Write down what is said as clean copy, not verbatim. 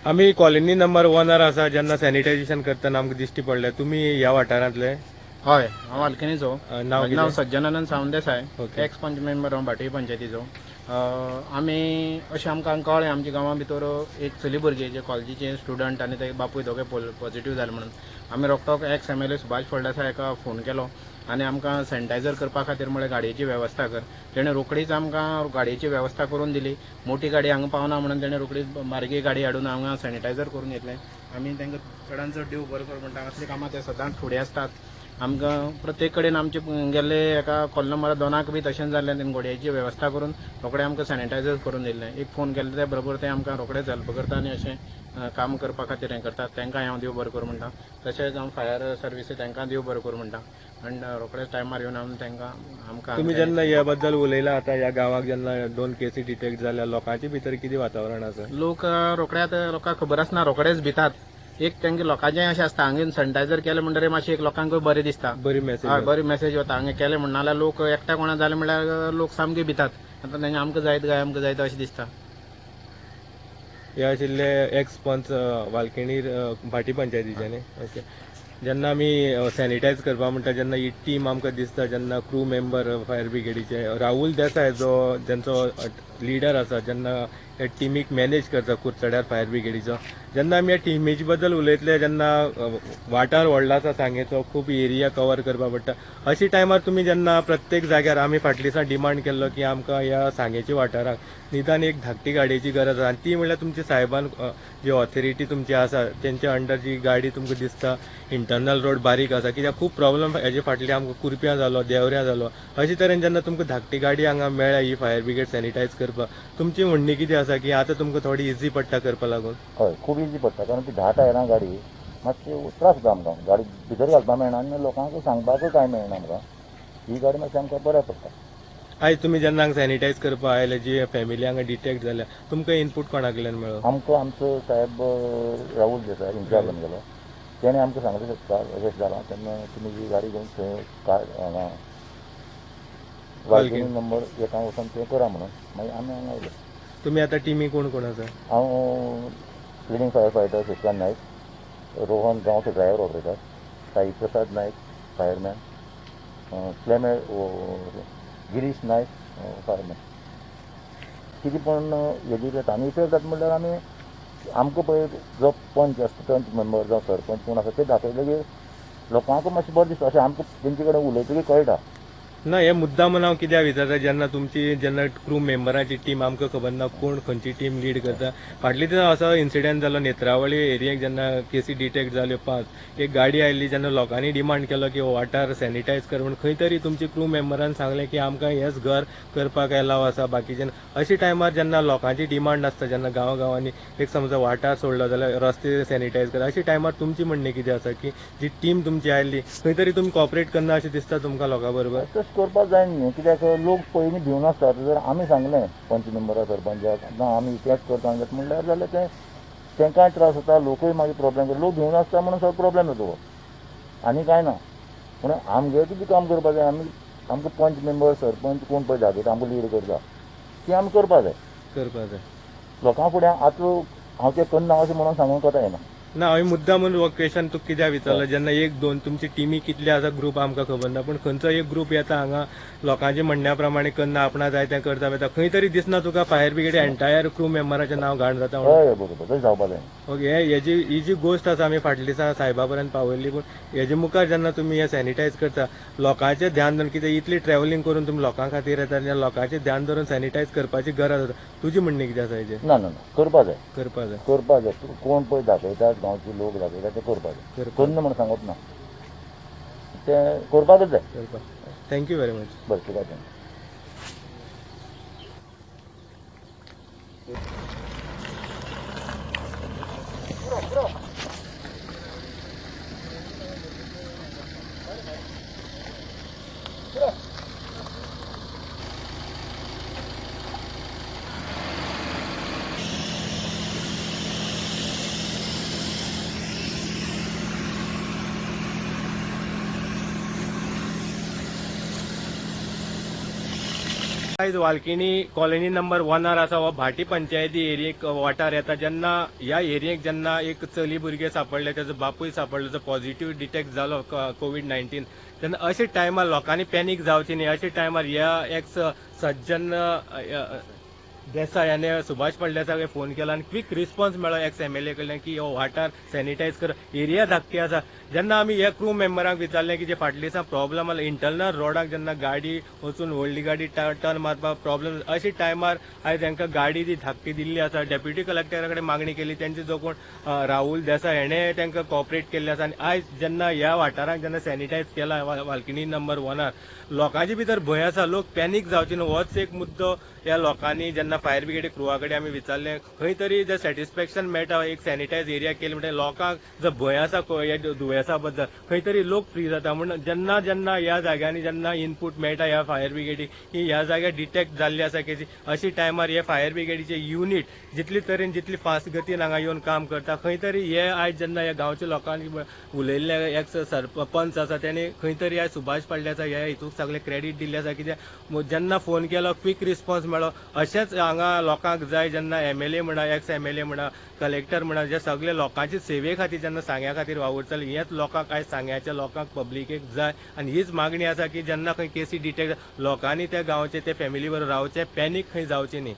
आम्ही colony number 1 आसा जेन्ना सॅनिटायझेशन करतना आमकां दिश्टी पडलें तुमी ह्या वाठारांतले हय हांव वालकेनीचो नांव नांव सज्जनानंद सावंतदेसाय ओके. एक्स पंच मेंबर हांव भाटी पंचायतीचो आमी अशें आमकां कळ्ळें आमच्या गांवां भितर एक चली भुरगें जे कॉलेजीचे स्टुडंट आनी ते बापूय दोगे पॉझिटिव्ह जाले म्हणून आमी रोखडो एक्स MLA सुभाष फळदेसाय हाका फोन केलो आनी आमकां सॅनिटायझर करपा खातीर म्हळ्यार गाडयेची वेवस्था कर. तेणें रोखडीच आमकां गाडयेची वेवस्था करून दिली. मोठी गाडी हांगा पावना म्हणून तेणें रोखडीच बारकी गाडी हाडून हांगा सॅनिटायझर करून घेतलें. आमी तांकां चडांत चड देव बरें कर म्हणटा. असलीं कामां ते सदांच फुडें आसतात. आमकां प्रत्येक कडेन आमचे गेल्ले एका कॉल नंबर 2 बी तशेंच जाल्लें. तेणें घोड्याची वेवस्था करून रोखडें आमकां सॅनिटायझर करून दिल्लें. एक फोन केल्ले ते बरोबर ते आमकां रोखडेच हेल्प करता आनी अशें काम करपा खातीर हें करतात. तांकांय हांव देव बरें करूं म्हणटा. तशेंच हांव फायर सर्विसी तांकां देव बरें करूं म्हणटा. आनी रोखडेच टायमार येवन हांव तांकां आमकां तुमी जेन्ना ह्या बद्दल उलयला आतां ह्या गांवाक जेन्ना 2 केसी डिटेक्ट जाल्या लोकांचे भितर कितें वातावरण आसा? लोक रोखडेच लोकांक खबर आसना रोखडेच भितात. एक तांकां लोकांचें अशें आसता हांगा सॅनिटायझर केलें म्हणटकीर मातशें एक लोकांक बरें दिसता. बरी मेसेज वता हांगा केलें म्हणना जाल्यार लोक एकट्या कोणा जालें म्हणल्यार लोक सामके भितात. आतां तांकां आमकां जायत काय अशें दिसता. हे आशिल्ले एक्स पंच वालकेणी भाटी पंचायतीचे न्ही. ओके. जेन्ना आमी सॅनिटायज करपा म्हणटा जेन्ना ही टीम आमकां दिसता जेन्ना क्रू मेंबर फायर ब्रिगेडीचे राहुल देसाय जो जेंचो लिडर आसा जेन्ना हे टीमीक मॅनेज करता कुर्चड्यार फायर ब्रिगेडीचो जेन्ना आमी ह्या टिमीचे बद्दल उलयतले जेन्ना वाठार व्हडलो आसा सांगेचो खूब एरिया कवर करपा पडटा अशा टायमार तुमी जेन्ना प्रत्येक जाग्यार आमी फाटल्या दिसा डिमांड केल्लो की आमकां ह्या सांगेच्या वाठाराक निदान एक धाकटी गाडयेची गरज आसा आनी ती म्हणल्यार तुमच्या साहेबान जी ऑथॉरिटी तुमची आसा तेंच्या अंडर जी गाडी तुमकां दिसता इंटरनल रोड बारीक आसा कित्याक खूब प्रॉब्लम हेजे फाटले आमकां कुरप्यां जालो देवऱ्यां जालो अशे तरेन जेन्ना तुमकां धाकटी गाडी हांगा मेळ्ळ्या ही फायर ब्रिगेड सॅनिटायज करपाक तुमची म्हणणी कितें आसा की आतां तुमकां थोडी इजी पडटा करपा लागून? हय खूब इजी पडटा कारण ती 10 टायरां गाडी मातशें त्रास जाता आमकां गाडी भितर घालपाक मेळना आनी लोकांक सांगपाकूय काय मेळना आमकां ही गाडी मातशी आमकां बऱ्या पडटा. आयज तुमी जेन्ना हांगा सॅनिटायज करपा आयले जी फॅमिली हांगा डिटेक्ट जाल्या तुमकां इनपूट कोणा कडल्यान मेळ्ळो? आमकां आमचो साहेब राहुल देसाय इन्चार्ज गेलो तेणें आमकां सांगलें अशें जालां तेन्ना तुमी जी गाडी घेवन थंय हांगा वालकेनी नंबर 1 वचून तें करा म्हणून मागीर आमी हांगा आयले. तुमी आतां टिमी कोण कोण आसा? हांव लिडिंग फायर फायटर श्रीकांत नायक, रोहन गांवचो ड्रायव्हर ऑपरेटर, साई प्रसाद नायक फायरमॅन, क्लेमेर गिरीश नायक फायरमॅन. कितें पण हेजी जाता आनी इफेक्ट जाता म्हणल्यार आमी आमकां पळय जो पंच आसता पंच मेंबर जावं सरपंच कोण आसा ते दाखयले की लोकांक मातशें बरें दिसता अशें आमकां तेंचे कडेन उलयतकीर कळटा. ना हे मुद्दाम हांव कित्याक विचारता जेन्ना तुमची जेन्ना क्रू मेंबरांची टीम आमकां खबर ना कोण खंयची टीम लीड करता फाटल्या दिसा असो इन्सिडेंट जालो नेत्रावळी एरियेक जेन्ना केसी डिटेक्ट जाल्यो 5 एक गाडी आयिल्ली जेन्ना लोकांनी डिमांड केलो की वाठार सॅनिटायज कर म्हणून खंय तरी तुमची क्रू मेंबरान सांगलें की आमकां हेच घर करपाक एलाव आसा बाकीचे अशा टायमार जेन्ना लोकांची डिमांड आसता जेन्ना गांवांनी एक समजा वाठार सोडलो जाल्यार रस्ते सॅनिटायज करा अशा टायमार तुमची म्हणणी कितें आसा की जी टीम तुमची आयिल्ली खंय तरी तुमी कॉपरेट करना अशें दिसता तुमकां लोकां बरोबर? करपाक जायना न्ही कित्याक लोक पयलीं भिवन आसतात जर आमी सांगलें पंच मेंबरा सरपंचाक ना आमी इतलेंच करता म्हणल्यार जाल्यार तें तेंकाय त्रास जाता लोकूय मागीर प्रॉब्लेम करता लोक भिवन आसता म्हणून सगळो प्रॉब्लेम जाता आनी काय ना म्हणून आमगे कितें काम करपा जाय आमी आमकां पंच मेंबर सरपंच कोण पळय जागेर आमकां लीड करता ती आमी करपा जाय. लोकां फुडें आतां हांव तें करना अशें म्हणून सांगूंक कोता येना. ना हांवें मुद्दाम म्हणून हो क्वेश्चन तुका कित्याक विचारलो हय. जेन्ना एक दोन तुमची टिमी कितले आसा ग्रुप आमकां खबर ना पूण खंयचो एक ग्रुप येता हांगा लोकांच्या म्हणण्या प्रमाणे करना आपणा जाय तें करता वयता खंय तरी दिसना तुका फायर ब्रिगेड एंटायर क्रू मेंबराचें नांव घाण जाता म्हणून. हय बरोबर तशें जावपा जायना. ओके ही जी गोश्ट आसा आमी फाटल्या दिसा सायबा पर्यंत पावयल्ली पूण हेजे मुखार जेन्ना तुमी हे सॅनिटायज करता लोकांचें ध्यान धरून कितें इतली ट्रॅव्हलिंग करून तुमी लोकां खातीर येता तेन्ना लोकांचें ध्यान धरून सॅनिटायज करपाची गरज आसा. तुजी म्हणणी कितें आसा हेजेर ना ना ना करपा जाय करपा जाय करपा जाय. कोण पळय दाखयतात गांवचे लोक दाखयतात ते करपा जाय. करना म्हणून सांगप ना तें करपाकच जाय. करपा थँक्यू व्हेरी मच. बरें तुका थँक्यू. आयज वालकिणी कॉलनी नंबर 1 आसा हो भाटी पंचायती एरियेक वाठार येता जेन्ना ह्या एरियेक जेन्ना एक चली भुरगे सापडले तेजो बापूय सापडलो जो पॉझिटिव्ह डिटेक्ट जालो कोविड-19 तेन्ना अशे टायमार लोकांनी पॅनीक जावची न्ही. अशे टायमार ह्या एक्स सज्जन देसाय याने सुभाष फळदेसायक फोन केला आनी क्विक रिस्पॉन्स मेळ्ळो एक्स MLA कडल्यान की हो वाठार सॅनिटायज कर एरिया धाकटी आसा. जेन्ना आमी हे क्रू मेंबरांक विचारलें की जे फाटल्या दिसा प्रॉब्लम आला इंटरनल रोडाक जेन्ना गाडी वचून व्हडली गाडी टर्न मारपाक प्रॉब्लम अशे टायमार आयज तांकां गाडी जी धाकटी दिल्ली आसा डेप्युटी कलेक्टरा कडेन मागणी केली तेंचे जो कोण राहुल देसाय हेणे तांकां कॉपरेट केल्ले आसा आनी आयज जेन्ना ह्या वाठाराक जेन्ना सॅनिटायज केला वालकिणी नंबर 1 लोकांचे भितर भंय आसा. लोक पॅनीक जावचे न्हू होच एक मुद्दो ह्या लोकांनी जेन्ना फायर ब्रिगेड क्रुआ कडेन आमी विचारलें खंय तरी जर सॅटिस्फॅक्शन मेळटा एक सॅनिटायज एरिया केले म्हणटकीर लोकांक जो भंय आसा ह्या दुयेंसा बद्दल खंय तरी लोक फ्री जाता म्हणून जेन्ना जेन्ना ह्या जाग्यांनी जेन्ना इनपूट मेळटा ह्या फायर ब्रिगेडीक की ह्या जाग्यार डिटेक्ट जाल्ली आसा की अशी टायमार हे फायर ब्रिगेडीचे युनिट जितली तरेन जितली फास्ट गतीन हांगा येवन काम करता खंय तरी हे आयज जेन्ना ह्या गांवच्या लोकांनी उलयल्ले एक सरपंच आसा तेणी खंय तरी आयज सुभाष फळदेसाय ह्या हितूक सगळे क्रेडीट दिल्ले आसा कित्याक जेन्ना फोन केलो क्विक रिस्पॉन्स मेळ्ळो. अशेंच हांगा लोकांक जाय जेन्ना MLA म्हणा एक्स MLA म्हणा कलेक्टर म्हणा जे सगळे लोकांचे सेवे खातीर जेन्ना सांग्या खातीर वावुरतले हेच लोकांक आयज सांग्याच्या लोकांक पब्लिकेक जाय आनी हीच मागणी आसा की जेन्ना खंय केसी डिटेक्ट लोकांनी त्या गांवचे ते फॅमिली बरोबर रावचे पॅनीक खंय जावचे न्ही.